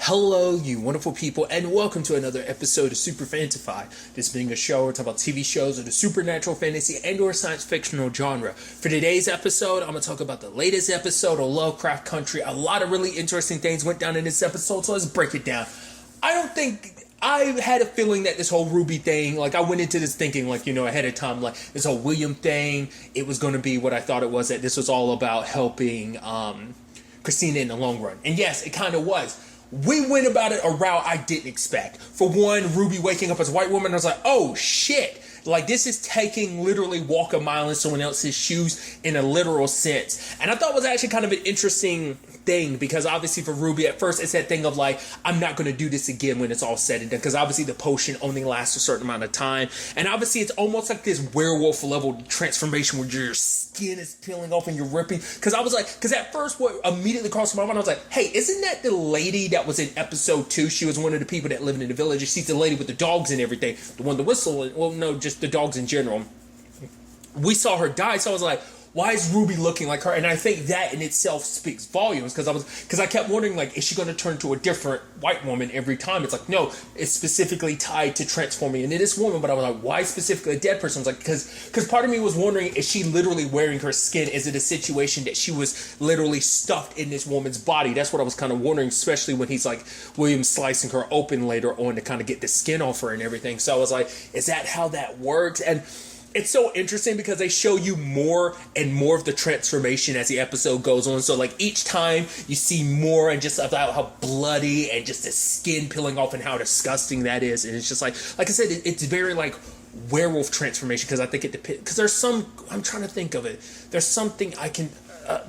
Hello, you wonderful people, and welcome to another episode of Super-Fanta-Fi. This being a show where we talk about TV shows of the supernatural, fantasy, and/or science fictional genre. For today's episode, I'm going to talk about the latest episode of Lovecraft Country. A lot of really interesting things went down in this episode, so let's break it down. I had a feeling that this whole Ruby thing, I went into this thinking, ahead of time, this whole William thing, it was going to be what I thought it was, that this was all about helping Christina in the long run. And yes, it kind of was. We went about it a route I didn't expect. For one, Ruby waking up as a white woman, I was like, oh shit. This is taking literally walk a mile in someone else's shoes in a literal sense. And I thought it was actually kind of an interesting thing, because obviously for Ruby at first it's that thing of I'm not going to do this again when it's all said and done, because obviously the potion only lasts a certain amount of time, and obviously it's almost like this werewolf level transformation where your skin is peeling off and you're ripping, because at first what immediately crossed my mind, I was like, hey, isn't that the lady that was in episode 2? She was one of the people that lived in the village. She's the lady with the dogs and everything, the one, the whistle, well no, just the dogs in general. We saw her die, so I was like, why is Ruby looking like her? And I think that in itself speaks volumes, because I kept wondering, is she going to turn to a different white woman every time? It's no, it's specifically tied to transforming into this woman. But I was like, why specifically a dead person? I was because part of me was wondering, is she literally wearing her skin? Is it a situation that she was literally stuffed in this woman's body? That's what I was kind of wondering, especially when he's William slicing her open later on to kind of get the skin off her and everything. So I was like, is that how that works? And it's so interesting because they show you more and more of the transformation as the episode goes on. So each time you see more and just about how bloody and just the skin peeling off and how disgusting that is. And it's just like I said, it's very werewolf transformation, because I think it depends. Because there's some, I'm trying to think of it. There's something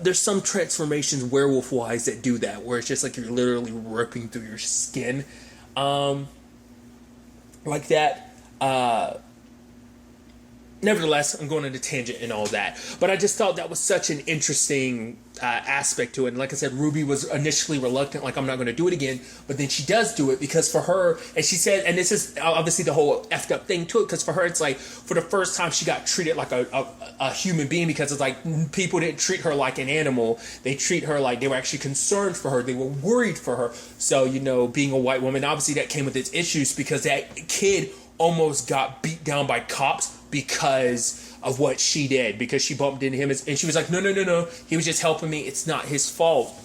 there's some transformations werewolf wise that do that, where it's just you're literally ripping through your skin. Like that. Nevertheless, I'm going on a tangent and all that. But I just thought that was such an interesting aspect to it. And like I said, Ruby was initially reluctant, I'm not going to do it again. But then she does do it, because for her, and she said, and this is obviously the whole effed up thing to it, because for her, it's for the first time she got treated like a human being, because it's people didn't treat her like an animal. They treat her they were actually concerned for her. They were worried for her. So, being a white woman, obviously that came with its issues, because that kid almost got beat down by cops because of what she did, because she bumped into him, and she was like, no, he was just helping me, it's not his fault.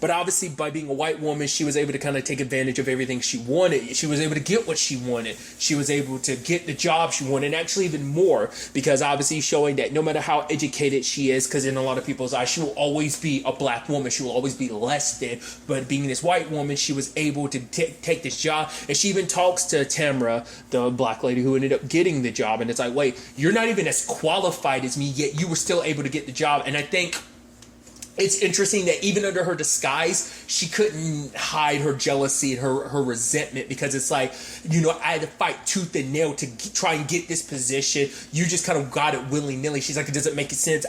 But obviously by being a white woman, she was able to kind of take advantage of everything she wanted. She was able to get what she wanted. She was able to get the job she wanted, and actually even more, because obviously showing that no matter how educated she is, because in a lot of people's eyes, she will always be a black woman. She will always be less than. But being this white woman, she was able to take this job. And she even talks to Tamara, the black lady who ended up getting the job. And it's wait, you're not even as qualified as me, yet you were still able to get the job. And I think it's interesting that even under her disguise, she couldn't hide her jealousy and her resentment, because it's I had to fight tooth and nail to try and get this position. You just kind of got it willy-nilly. She's like, it doesn't make sense.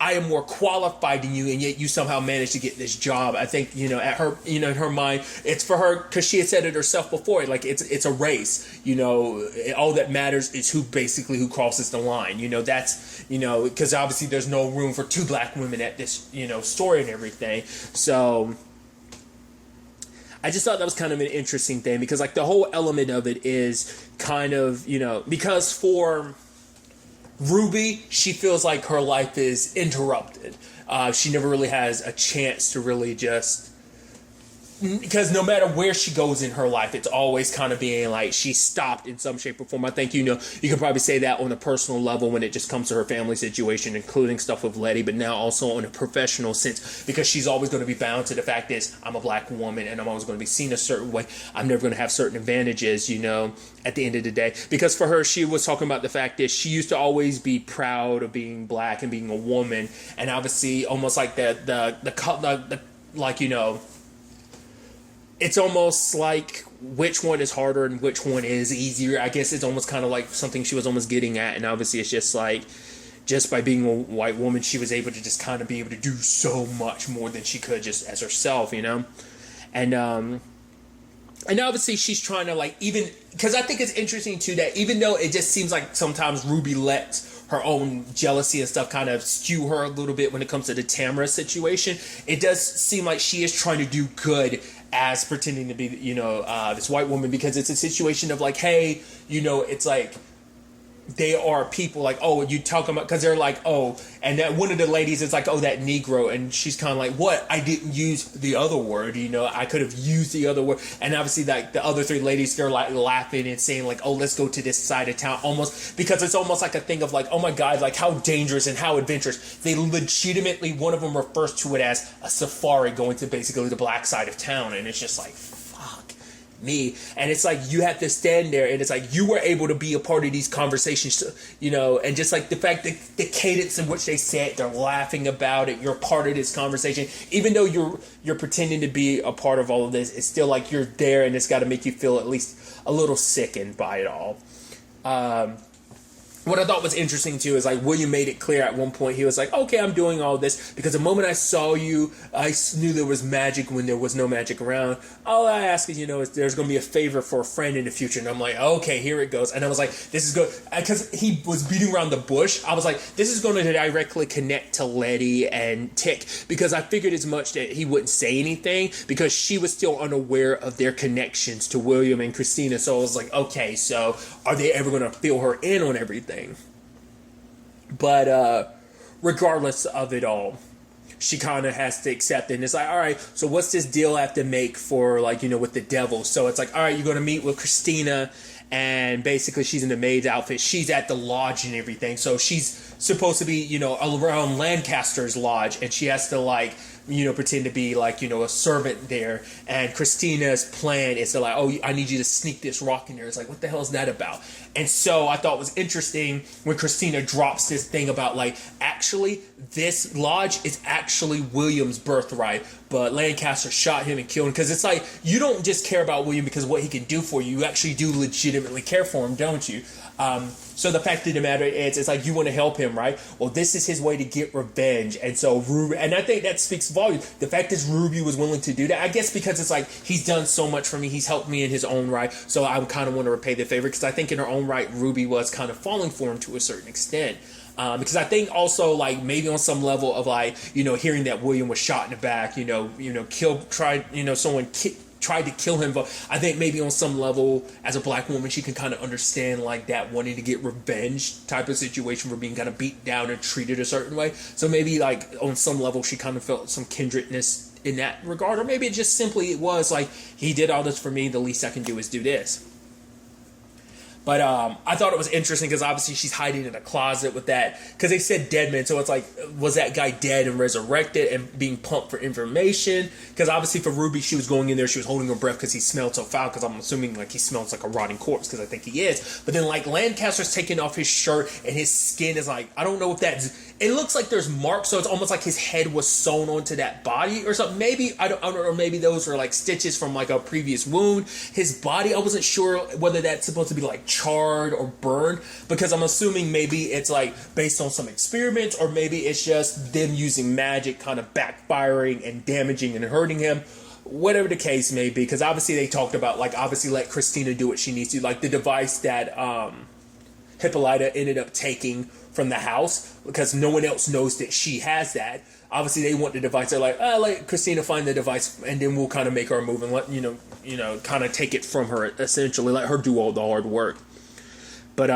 I am more qualified than you, and yet you somehow managed to get this job. I think, at her, in her mind, it's for her, because she had said it herself before, it's a race, all that matters is who crosses the line, that's, because obviously there's no room for two black women at this, story and everything. So I just thought that was kind of an interesting thing, because the whole element of it is kind of, because for Ruby, she feels like her life is interrupted. She never really has a chance to really just, because no matter where she goes in her life, it's always kind of being she's stopped in some shape or form. I think, you can probably say that on a personal level when it just comes to her family situation, including stuff with Letty, but now also on a professional sense, because she's always going to be bound to the fact is, I'm a black woman and I'm always going to be seen a certain way. I'm never going to have certain advantages, at the end of the day. Because for her, she was talking about the fact that she used to always be proud of being black and being a woman, and obviously almost it's almost which one is harder and which one is easier. I guess it's almost kind of something she was almost getting at. And obviously it's just just by being a white woman, she was able to just kind of be able to do so much more than she could just as herself, And obviously she's trying to even, because I think it's interesting too that even though it just seems like sometimes Ruby lets her own jealousy and stuff kind of skew her a little bit when it comes to the Tamara situation, it does seem like she is trying to do good as pretending to be, this white woman, because it's a situation of like, hey, it's like, they are people like, oh, you talk about, because they're like, oh, and that one of the ladies is like, oh, that Negro, and she's kind of like, what? I didn't use the other word, I could have used the other word. And obviously, like, the other three ladies, they're like laughing and saying like, oh, let's go to this side of town, almost, because it's almost like a thing of like, oh my God, like how dangerous and how adventurous. They legitimately, one of them refers to it as a safari going to basically the black side of town, and it's just like, me. And it's like, you have to stand there, and it's like, you were able to be a part of these conversations, and just like the fact that the cadence in which they say it, they're laughing about it, you're part of this conversation, even though you're pretending to be a part of all of this, it's still like you're there, and it's got to make you feel at least a little sickened by it all. What I thought was interesting too is like William made it clear at one point. He was like, okay, I'm doing all this because the moment I saw you, I knew there was magic when there was no magic around. All I ask is, is there's going to be a favor for a friend in the future. And I'm like, okay, here it goes. And I was like, this is good. Because he was beating around the bush. I was like, this is going to directly connect to Letty and Tick, because I figured as much that he wouldn't say anything because she was still unaware of their connections to William and Christina. So I was like, okay, so are they ever going to fill her in on everything? But regardless of it all, she kind of has to accept it. And it's like, all right, so what's this deal I have to make for, like, with the devil? So it's like, all right, you're going to meet with Christina, and basically she's in the maid's outfit. She's at the lodge and everything. So she's supposed to be, around Lancaster's lodge, and she has to, like, pretend to be like, a servant there. And Christina's plan is to like, oh, I need you to sneak this rock in there. It's like, what the hell is that about? And so I thought it was interesting when Christina drops this thing about like, actually, this lodge is actually William's birthright, but Lancaster shot him and killed him. Because it's like, you don't just care about William because of what he can do for you. You actually do legitimately care for him, don't you? So the fact of the matter is, it's like, you want to help him, right? Well, this is his way to get revenge. And so Ruby, and I think that speaks volumes. The fact is Ruby was willing to do that, I guess because it's like, he's done so much for me. He's helped me in his own right. So I kind of want to repay the favor, because I think in her own right, Ruby was kind of falling for him to a certain extent. Because I think also, like, maybe on some level of like, hearing that William was shot in the back, someone tried to kill him, but I think maybe on some level, as a black woman, she can kind of understand like that wanting to get revenge type of situation for being kind of beat down and treated a certain way. So maybe like on some level, she kind of felt some kindredness in that regard, or maybe it just simply it was like, he did all this for me, the least I can do is do this. But I thought it was interesting because obviously she's hiding in a closet with that, because they said dead man, so it's like, was that guy dead and resurrected and being pumped for information? Because obviously for Ruby, she was going in there, she was holding her breath because he smelled so foul, because I'm assuming like he smells like a rotting corpse, because I think he is. But then like Lancaster's taking off his shirt and his skin is like, I don't know if that's, it looks like there's marks, so it's almost like his head was sewn onto that body or something. Maybe, I don't know, or maybe those were like stitches from like a previous wound. His body, I wasn't sure whether that's supposed to be like charred or burned, because I'm assuming maybe it's like based on some experiments, or maybe it's just them using magic kind of backfiring and damaging and hurting him. Whatever the case may be, because obviously they talked about like, obviously let Christina do what she needs to, like the device that Hippolyta ended up taking from the house, because no one else knows that she has that. Obviously they want the device. They're like, let Christina find the device, and then we'll kind of make our move and let kind of take it from her, essentially let her do all the hard work. But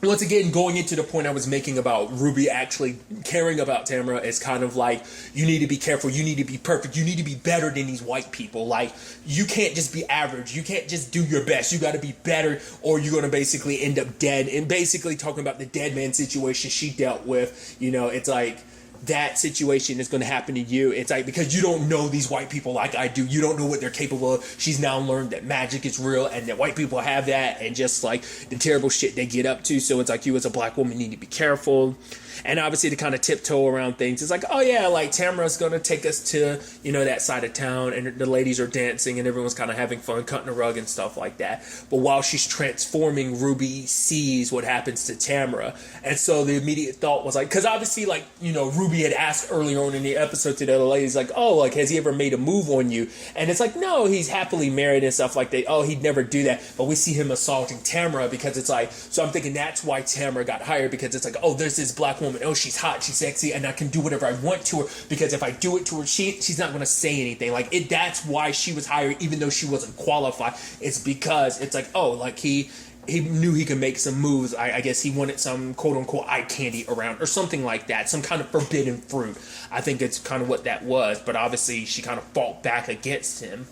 once again, going into the point I was making about Ruby actually caring about Tamara, is kind of like, you need to be careful, you need to be perfect, you need to be better than these white people. Like, you can't just be average, you can't just do your best, you got to be better, or you're going to basically end up dead. And basically talking about the dead man situation she dealt with, it's like, that situation is going to happen to you. It's like, because you don't know these white people like I do. You don't know what they're capable of. She's now learned that magic is real and that white people have that, and just like the terrible shit they get up to. So it's like, you as a black woman need to be careful. And obviously to kind of tiptoe around things, it's like, oh yeah, like Tamara's going to take us to, that side of town, and the ladies are dancing and everyone's kind of having fun, cutting a rug and stuff like that. But while she's transforming, Ruby sees what happens to Tamara. And so the immediate thought was like, because obviously like, Ruby Ruby had asked earlier on in the episode to the other ladies, like, oh, like, has he ever made a move on you? And it's like, no, he's happily married and stuff like that. Oh, he'd never do that. But we see him assaulting Tamara because it's like, so I'm thinking that's why Tamara got hired, because it's like, oh, there's this black woman. Oh, she's hot, she's sexy, and I can do whatever I want to her, because if I do it to her, she's not going to say anything. Like, that's why she was hired, even though she wasn't qualified. It's because it's like, oh, like, he knew he could make some moves. I guess he wanted some quote-unquote eye candy around or something like that. Some kind of forbidden fruit. I think it's kind of what that was. But obviously, she kind of fought back against him.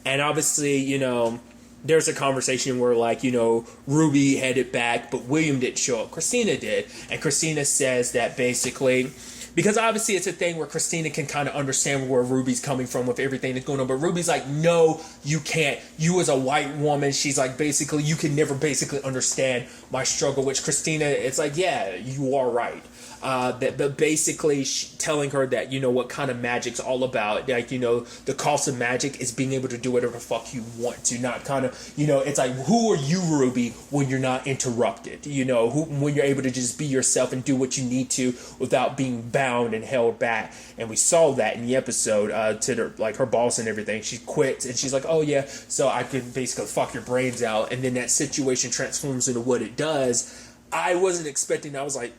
And obviously, you know, there's a conversation where, like, you know, Ruby headed back, but William didn't show up. Christina did. And Christina says that basically, because obviously it's a thing where Christina can kind of understand where Ruby's coming from with everything that's going on. But Ruby's like, no, you can't. You as a white woman, she's like, basically, you can never basically understand my struggle. Which Christina, it's like, yeah, you are right. But basically telling her that, you know, what kind of magic's all about. Like, you know, the cost of magic is being able to do whatever the fuck you want to. Not kind of, you know, it's like, who are you, Ruby, when you're not interrupted? You know, when you're able to just be yourself and do what you need to without being bound and held back. And we saw that in the episode to her boss and everything. She quits and she's like, oh yeah, so I could basically fuck your brains out. And then that situation transforms into what it does. I wasn't expecting, I was like,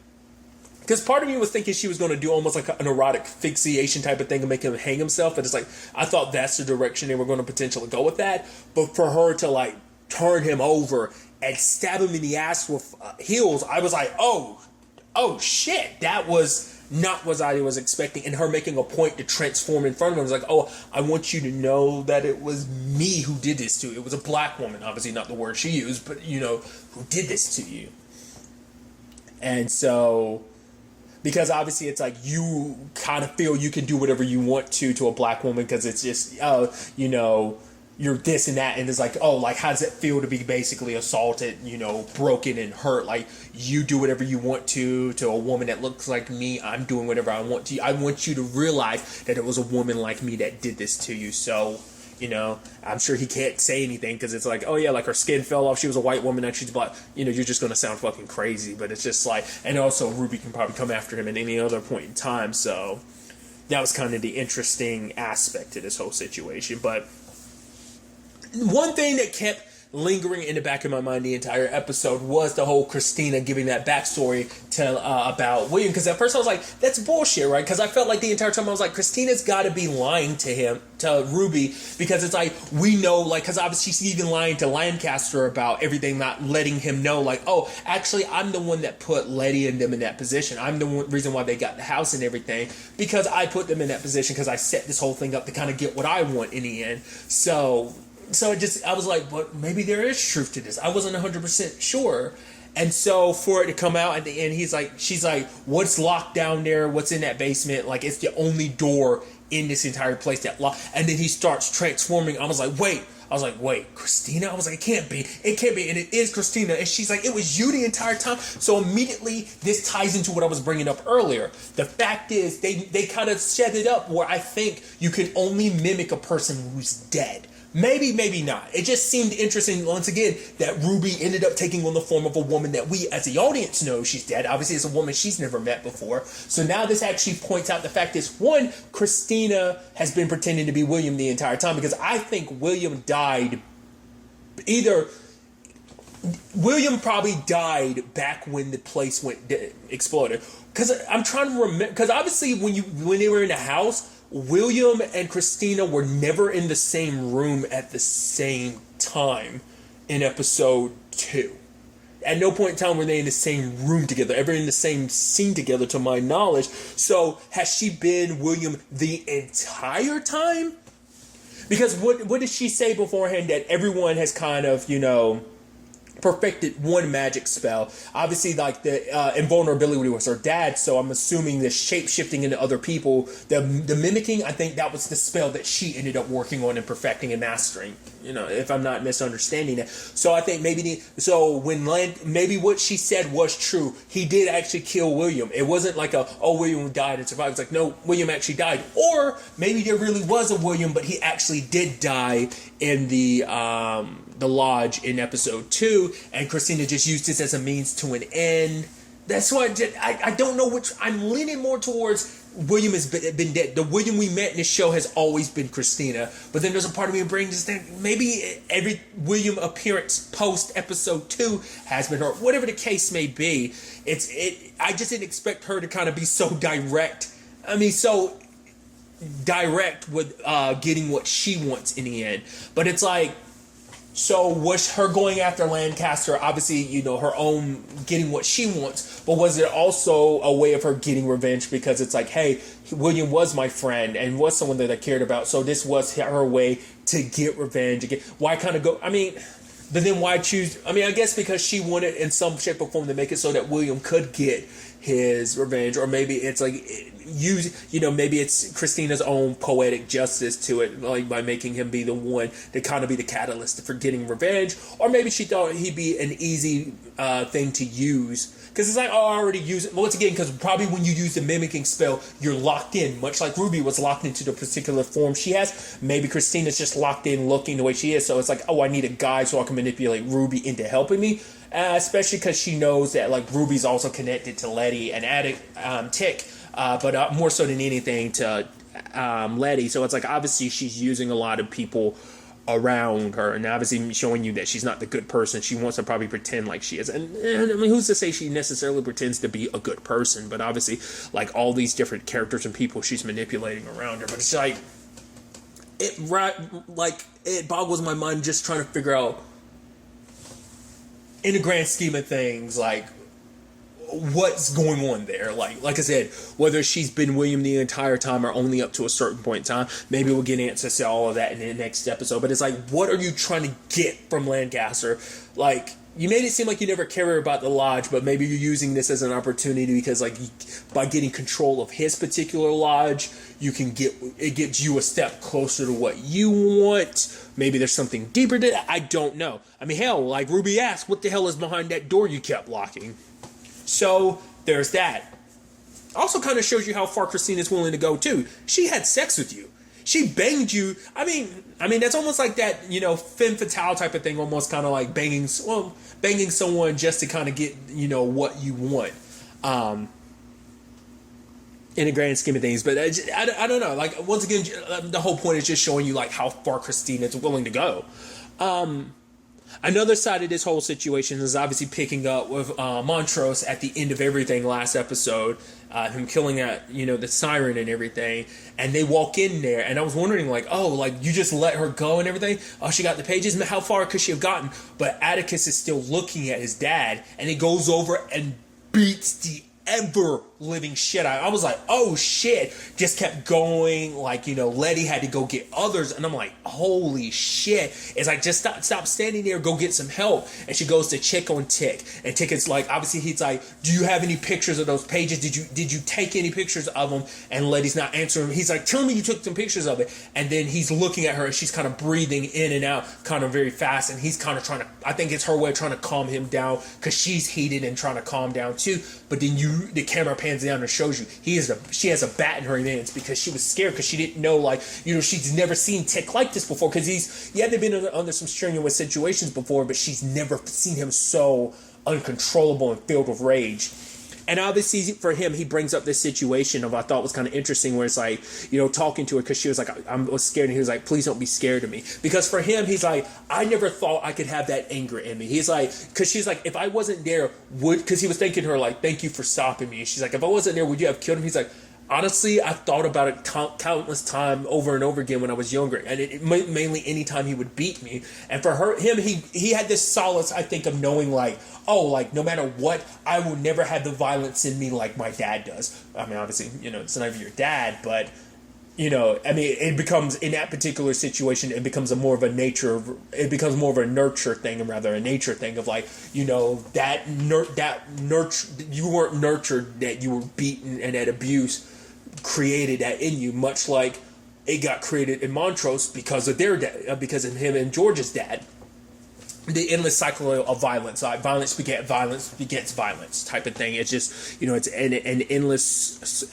because part of me was thinking she was going to do almost like an erotic asphyxiation type of thing and make him hang himself. But it's like, I thought that's the direction they were going to potentially go with that. But for her to like turn him over and stab him in the ass with heels, I was like, oh shit. That was not what I was expecting. And her making a point to transform in front of him. I was like, oh, I want you to know that it was me who did this to you. It was a black woman, obviously not the word she used, but you know, who did this to you. And so, because obviously it's like you kind of feel you can do whatever you want to a black woman, because it's just, you know, you're this and that. And it's like, oh, like, how does it feel to be basically assaulted, you know, broken and hurt? Like, you do whatever you want to a woman that looks like me. I'm doing whatever I want to. I want you to realize that it was a woman like me that did this to you. So, you know, I'm sure he can't say anything because it's like, oh yeah, like her skin fell off. She was a white woman, now she's black. You know, you're just going to sound fucking crazy. But it's just like, and also Ruby can probably come after him at any other point in time. So that was kind of the interesting aspect to this whole situation. But one thing that kept lingering in the back of my mind the entire episode was the whole Christina giving that backstory to about William, because at first I was like, that's bullshit, right? Because I felt like the entire time I was like, Christina's got to be lying to Ruby, because it's like, we know, like, because obviously she's even lying to Lancaster about everything, not letting him know, like, oh, actually I'm the one that put Letty and them in that position. I'm the reason why they got the house and everything, because I put them in that position, because I set this whole thing up to kind of get what I want in the end. So I was like, but maybe there is truth to this. I wasn't 100% sure. And so for it to come out at the end, she's like, what's locked down there? What's in that basement? Like, it's the only door in this entire place that locked. And then he starts transforming. I was like, wait, Christina? I was like, it can't be. And it is Christina. And she's like, it was you the entire time. So immediately this ties into what I was bringing up earlier. The fact is they kind of set it up where I think you can only mimic a person who's dead. Maybe not. It just seemed interesting, once again, that Ruby ended up taking on the form of a woman that we, as the audience, know she's dead. Obviously, it's a woman she's never met before. So now this actually points out the fact is, one, Christina has been pretending to be William the entire time, because I think William died William probably died back when the place exploded. Because I'm trying to remember, because obviously when they were in the house, William and Christina were never in the same room at the same time in episode 2. At no point in time were they in the same room together, ever in the same scene together, to my knowledge. So has she been William the entire time? Because what did she say beforehand? That everyone has kind of, you know, perfected one magic spell. Obviously, like the invulnerability was her dad, so I'm assuming the shape-shifting into other people, the mimicking, I think that was the spell that she ended up working on and perfecting and mastering, you know, if I'm not misunderstanding it. So I think maybe what she said was true. He did actually kill William. It wasn't like William died and survived. It's like, no, William actually died. Or maybe there really was a William, but he actually did die in the lodge in episode 2, and Christina just used this as a means to an end. That's why I don't know which. I'm leaning more towards William has been dead. The William we met in this show has always been Christina. But then there's a part of me that brings this thing. Maybe every William appearance post episode 2 has been her. Whatever the case may be, I just didn't expect her to kind of be so direct. I mean, so direct with getting what she wants in the end. But it's like, so was her going after Lancaster, obviously, you know, her own getting what she wants, but was it also a way of her getting revenge? Because it's like, hey, William was my friend and was someone that I cared about, so this was her way to get revenge. Why kind of go, I mean, but then why choose, I mean, I guess because she wanted in some shape or form to make it so that William could get his revenge, or maybe it's like maybe it's Christina's own poetic justice to it, like by making him be the one to kind of be the catalyst for getting revenge, or maybe she thought he'd be an easy thing to use. Because it's like, oh, I already use it. Once again, because probably when you use the mimicking spell, you're locked in, much like Ruby was locked into the particular form she has. Maybe Christina's just locked in looking the way she is, so it's like, oh, I need a guide so I can manipulate Ruby into helping me. Especially because she knows that like Ruby's also connected to Letty and Tick, but more so than anything to Letty. So it's like obviously she's using a lot of people around her, and obviously showing you that she's not the good person. She wants to probably pretend like she is, and I mean, who's to say she necessarily pretends to be a good person? But obviously, like all these different characters and people she's manipulating around her. But it's like it boggles my mind just trying to figure out, in the grand scheme of things, like what's going on there. Like I said, whether she's been William the entire time or only up to a certain point in time, maybe we'll get answers to all of that in the next episode. But it's like, what are you trying to get from Lancaster? Like, you made it seem like you never care about the lodge, but maybe you're using this as an opportunity because, like, by getting control of his particular lodge, it gets you a step closer to what you want. Maybe there's something deeper to that. I don't know. I mean, hell, like Ruby asked, what the hell is behind that door you kept locking? So there's that. Also kind of shows you how far Christina's willing to go too. She had sex with you. She banged you. I mean that's almost like that, you know, femme fatale type of thing. Almost kind of like banging someone just to kind of get, you know, what you want. In the grand scheme of things, but I don't know. Like, once again, the whole point is just showing you like how far Christina's willing to go. Another side of this whole situation is obviously picking up with Montrose at the end of everything last episode, him killing that, you know, the siren and everything, and they walk in there, and I was wondering like, oh, like you just let her go and everything? Oh, she got the pages? How far could she have gotten? But Atticus is still looking at his dad, and he goes over and beats the ever living shit out. I was like, oh shit. Just kept going. Like, you know, Letty had to go get others, and I'm like, holy shit. It's like, just stop standing there, go get some help. And she goes to check on Tick, and Tick is like, obviously he's like, do you have any pictures of those pages? Did you take any pictures of them? And Letty's not answering him. He's like, tell me you took some pictures of it. And then he's looking at her, and she's kind of breathing in and out kind of very fast, and he's kind of trying to, I think it's her way of trying to calm him down, because she's heated and trying to calm down too. But then the camera pans down and shows you she has a bat in her hands, because she was scared, because she didn't know, like, you know, she's never seen Tick like this before, because he hadn't been under some strenuous situations before, but she's never seen him so uncontrollable and filled with rage. And obviously for him, he brings up this situation of, I thought was kind of interesting, where it's like, you know, talking to her, because she was like, I was scared, and he was like, please don't be scared of me. Because for him, he's like, I never thought I could have that anger in me. He's like, because she's like, if I wasn't there, because he was thanking her, like, thank you for stopping me. She's like, if I wasn't there, would you have killed him? He's like, honestly, I thought about it countless times over and over again when I was younger, and it mainly any time he would beat me. And for him, he had this solace, I think, of knowing, like, oh, like, no matter what, I will never have the violence in me like my dad does. I mean, obviously, you know, it's not even your dad, but, you know, I mean, it becomes, in that particular situation, it becomes more of a nurture thing, rather a nature thing of, like, you know, that nurture, you weren't nurtured, that you were beaten, and that abuse created that in you, much like it got created in Montrose because of their dad, because of him and George's dad. The endless cycle of violence, violence begets violence type of thing. It's just, you know, it's an endless,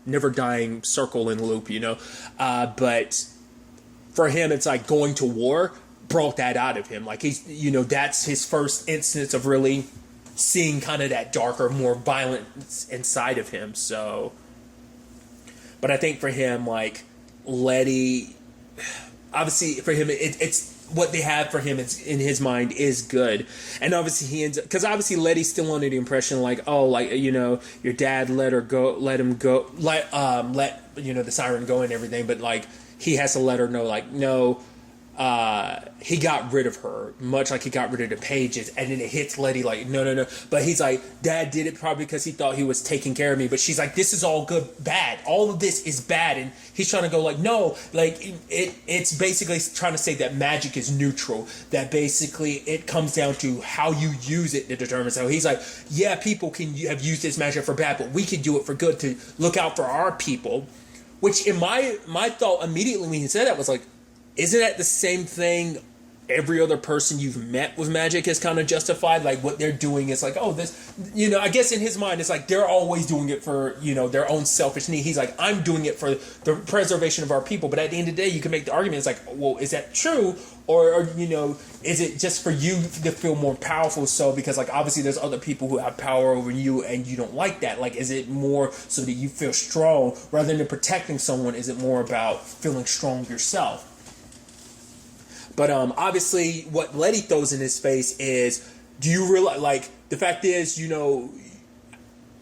never dying circle and loop, you know. But for him, it's like going to war brought that out of him. Like, he's, you know, that's his first instance of really seeing kind of that darker, more violent inside of him. So, but I think for him, like, Letty, obviously for him, it's what they have for him in his mind is good. And obviously he ends up, because obviously Letty's still under the impression like, oh, like, you know, your dad let him go, let you know, the siren go and everything, but like he has to let her know, like, no, he got rid of her, much like he got rid of the pages. And then it hits Letty like, no. But he's like, Dad did it probably because he thought he was taking care of me. But she's like, this is all good, bad. All of this is bad. And he's trying to go like, no, like it's basically trying to say that magic is neutral. That basically it comes down to how you use it to determine. So he's like, yeah, people can have used this magic for bad, but we can do it for good to look out for our people. Which in my thought immediately when he said that was like, isn't that the same thing every other person you've met with magic is kind of justified? Like what they're doing is like, oh, this, you know, I guess in his mind, it's like they're always doing it for, you know, their own selfish need. He's like, I'm doing it for the preservation of our people. But at the end of the day, you can make the argument. It's like, well, is that true? Or, you know, is it just for you to feel more powerful? So, because like, obviously there's other people who have power over you and you don't like that. Like, is it more so that you feel strong rather than protecting someone? Is it more about feeling strong yourself? But obviously, what Letty throws in his face is, do you realize, like, the fact is, you know,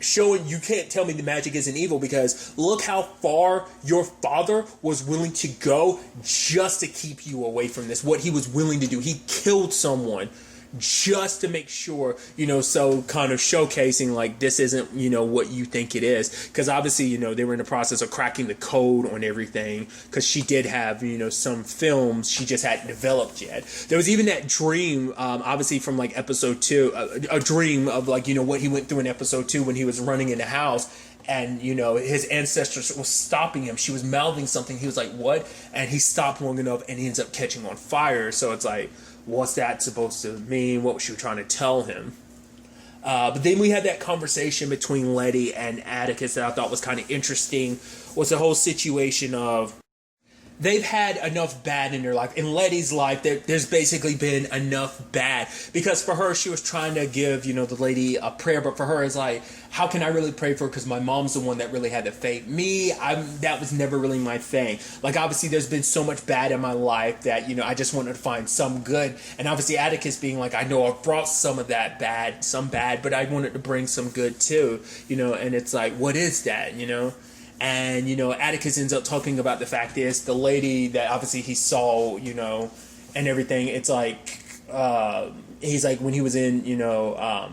showing you can't tell me the magic isn't evil because look how far your father was willing to go just to keep you away from this. What he was willing to do. He killed someone just to make sure, you know, so kind of showcasing like this isn't, you know, what you think it is. Because obviously, you know, they were in the process of cracking the code on everything because she did have, you know, some films she just hadn't developed yet. There was even that dream, obviously from like episode 2, a dream of like, you know, what he went through in episode 2 when he was running in the house. And, you know, his ancestors was stopping him. She was mouthing something. He was like, what? And he stopped long enough and he ends up catching on fire. So it's like, what's that supposed to mean? What was she trying to tell him? But then we had that conversation between Letty and Atticus that I thought was kind of interesting. Was the whole situation of they've had enough bad in their life. In Letty's life, there's basically been enough bad. Because for her, she was trying to give, you know, the lady a prayer. But for her, it's like, how can I really pray for her? Because my mom's the one that really had the faith. Me, that was never really my thing. Like, obviously, there's been so much bad in my life that, you know, I just wanted to find some good. And obviously, Atticus being like, I know I've brought some of that bad, some bad, but I wanted to bring some good too. You know, and it's like, what is that, you know? And, you know, Atticus ends up talking about the fact is the lady that obviously he saw, you know, and everything. It's like, he's like, when he was in, you know,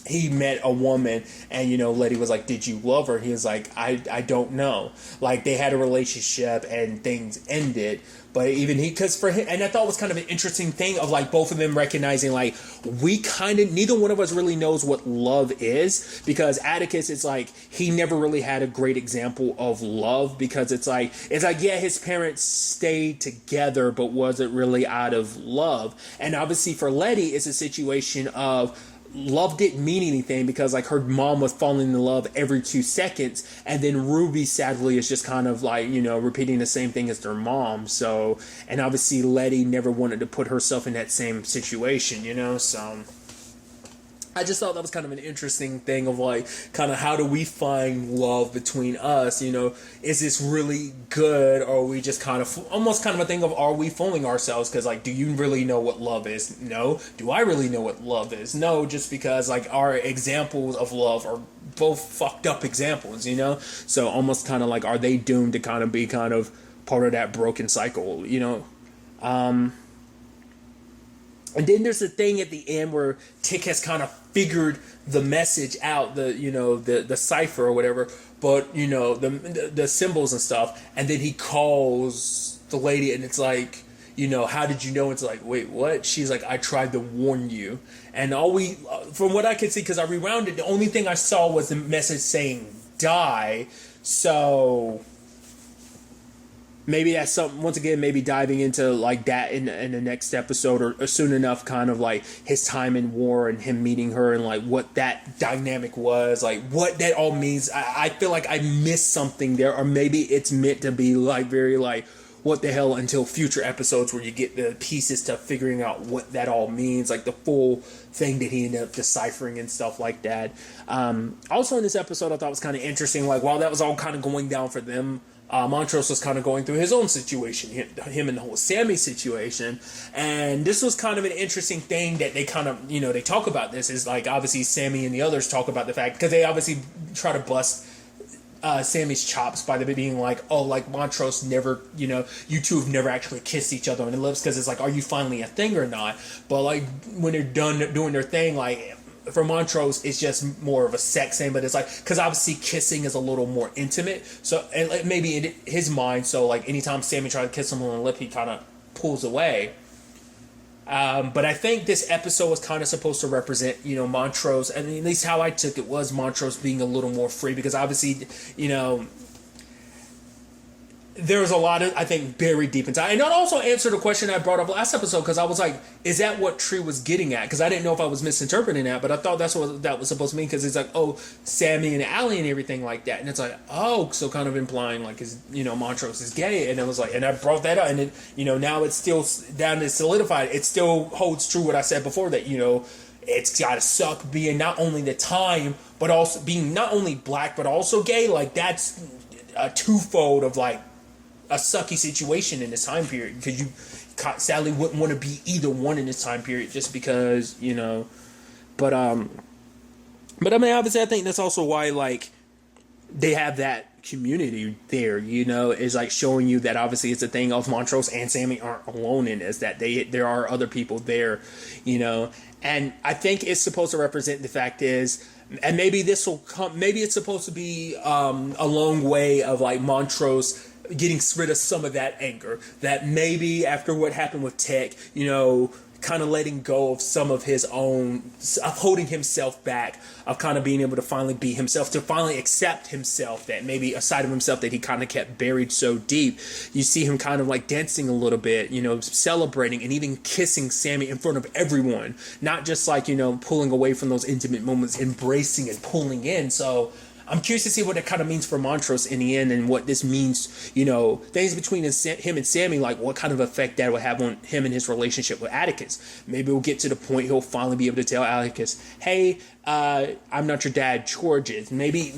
he met a woman and, you know, Letty was like, did you love her? He was like, I don't know. Like, they had a relationship and things ended. But even because for him, and I thought it was kind of an interesting thing of like both of them recognizing like we kind of, neither one of us really knows what love is, because Atticus, it's like he never really had a great example of love, because it's like yeah, his parents stayed together, but was it really out of love? And obviously for Letty, it's a situation of love didn't mean anything because like her mom was falling in love every 2 seconds, and then Ruby sadly is just kind of like, you know, repeating the same thing as their mom. So, and obviously Letty never wanted to put herself in that same situation, you know. So I just thought that was kind of an interesting thing of like, kind of how do we find love between us, you know? Is this really good, or are we just kind of, almost kind of a thing of, are we fooling ourselves? Because like, do you really know what love is? No. Do I really know what love is? No, just because like our examples of love are both fucked up examples, you know? So almost kind of like, are they doomed to kind of be kind of part of that broken cycle, you know? And then there's the thing at the end where Tick has kind of figured the message out, the cipher or whatever, but, you know, the symbols and stuff. And then he calls the lady and it's like, you know, how did you know? It's like, wait, what? She's like, I tried to warn you. And from what I could see, because I rewound it, the only thing I saw was the message saying die. So maybe that's something, once again, maybe diving into like that in the next episode or soon enough, kind of like his time in war and him meeting her and like what that dynamic was, like what that all means. I feel like I missed something there, or maybe it's meant to be like very like, what the hell until future episodes where you get the pieces to figuring out what that all means, like the full thing that he ended up deciphering and stuff like that. Also in this episode, I thought was kind of interesting, like while that was all kind of going down for them, Montrose was kind of going through his own situation, him and the whole Sammy situation. And this was kind of an interesting thing that they kind of, they talk about this is like, obviously Sammy and the others talk about the fact, because they obviously try to bust Sammy's chops by the being like, oh, like Montrose never, you two have never actually kissed each other on the lips, because it's like, are you finally a thing or not? But like when they're done doing their thing, like for Montrose, it's just more of a sex thing, but it's like, because obviously kissing is a little more intimate, so and maybe in his mind, so like anytime Sammy tried to kiss him on the lip, he kind of pulls away. But I think this episode was kind of supposed to represent, Montrose, and at least how I took it was Montrose being a little more free, because obviously, there's a lot of, I think, buried deep inside. And that also answered a question I brought up last episode, because I was like, is that what Tree was getting at? Because I didn't know if I was misinterpreting that, but I thought that's what that was supposed to mean, because it's like, oh, Sammy and Allie and everything like that. And it's like, oh, so kind of implying like, Montrose is gay. And it was like, and I brought that up, and it, now it's still down to solidified. It still holds true what I said before, that, it's gotta suck being not only the time, but also being not only black, but also gay. Like, that's a twofold of like, a sucky situation in this time period, because you sadly wouldn't want to be either one in this time period, just because, but I mean, obviously I think that's also why, like, they have that community there, is like showing you that obviously it's a thing of Montrose and Sammy aren't alone in this, that there are other people there, and I think it's supposed to represent the fact is, and maybe this will come, maybe it's supposed to be a long way of like Montrose getting rid of some of that anger, that maybe after what happened with Tech, kind of letting go of some of his own, of holding himself back, of kind of being able to finally be himself, to finally accept himself, that maybe a side of himself that he kind of kept buried so deep. You see him kind of like dancing a little bit, celebrating and even kissing Sammy in front of everyone, not just like, pulling away from those intimate moments, embracing and pulling in. So I'm curious to see what it kind of means for Montrose in the end, and what this means, things between him and Sammy, like what kind of effect that will have on him and his relationship with Atticus. Maybe we'll get to the point he'll finally be able to tell Atticus, hey, I'm not your dad, George is. Maybe,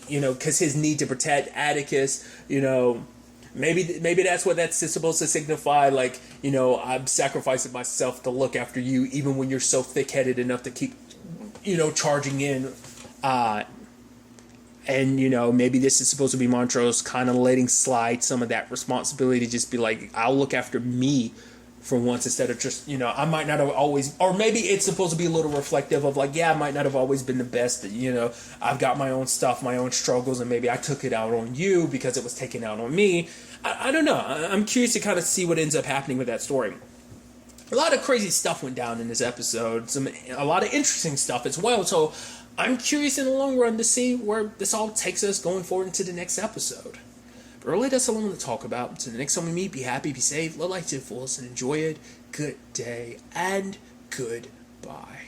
because his need to protect Atticus, maybe that's what that's supposed to signify, like, I'm sacrificing myself to look after you, even when you're so thick-headed enough to keep, charging in, and, maybe this is supposed to be Montrose kind of letting slide some of that responsibility, to just be like, I'll look after me for once, instead of just, I might not have always, or maybe it's supposed to be a little reflective of like, yeah, I might not have always been the best, I've got my own stuff, my own struggles, and maybe I took it out on you because it was taken out on me. I don't know. I'm curious to kind of see what ends up happening with that story. A lot of crazy stuff went down in this episode, a lot of interesting stuff as well, so I'm curious in the long run to see where this all takes us going forward into the next episode. But really, that's all I want to talk about. Until the next time we meet, be happy, be safe, live life to the fullest, and enjoy it. Good day, and goodbye.